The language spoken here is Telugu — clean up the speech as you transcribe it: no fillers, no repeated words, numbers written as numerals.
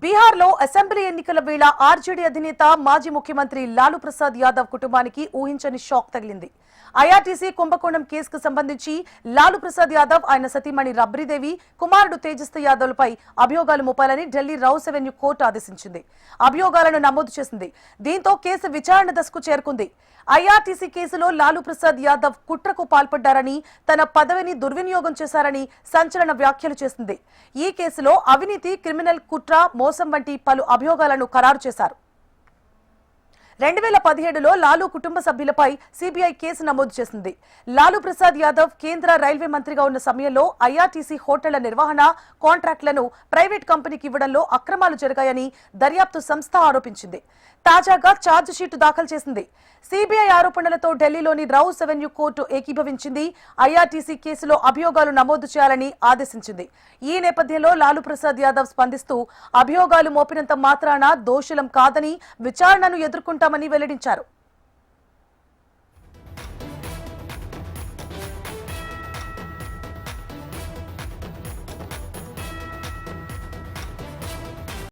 బీహార్లో అసెంబ్లీ ఎన్నికల వేళ ఆర్జేడీ అధినేత మాజీ ముఖ్యమంత్రి లాలూ ప్రసాద్ యాదవ్ కుటుంబానికి ఊహించని షాక్ తగిలింది. ఐఆర్టీసీ కుంభకోణం కేసుకు సంబంధించి లాలూ ప్రసాద్ యాదవ్, ఆయన సతీమణి రబ్రీదేవి, కుమారుడు తేజస్వి యాదవ్లపై అభియోగాలు మోపాలని ఢిల్లీ రౌస్ అవెన్యూ కోర్టు ఆదేశించింది. అభియోగాలను నమోదు చేసింది. దీంతో కేసు విచారణ దశకు చేరుకుంది. ఐఆర్టీసీ కేసులో లాలూ ప్రసాద్ యాదవ్ కుట్రకు పాల్పడ్డారని, తన పదవిని దుర్వినియోగం చేశారని సంచలన వ్యాఖ్యలు చేసింది. ఈ కేసులో అవినీతి, క్రిమినల్ కుట్ర, మోసం వంటి పలు అభియోగాలను ఖరారు చేశారు. 2017లో లాలూ కుటుంబ సభ్యులపై సిబిఐ కేసు నమోదు చేసింది. లాలూ ప్రసాద్ యాదవ్ కేంద్ర రైల్వే మంత్రిగా ఉన్న సమయంలో ఐఆర్టీసీ హోటళ్ల నిర్వహణ కాంట్రాక్టులను ప్రైవేట్ కంపెనీకి ఇవ్వడంలో అక్రమాలు జరిగాయని దర్యాప్తు సంస్థ ఆరోపించింది. తాజాగా ఛార్జ్ షీటు దాఖలు చేసింది. సిబిఐ ఆరోపణలతో ఢిల్లీలోని రౌస్ అవెన్యూ కోర్టు ఏకీభవించింది. ఐఆర్టీసీ కేసులో అభియోగాలు నమోదు చేయాలని ఆదేశించింది. ఈ నేపథ్యంలో లాలూ ప్రసాద్ యాదవ్ స్పందిస్తూ అభియోగాలు మోపినంత మాత్రాన దోషులం కాదని, విచారణను ఎదుర్కొంటామని వెల్లడించారు.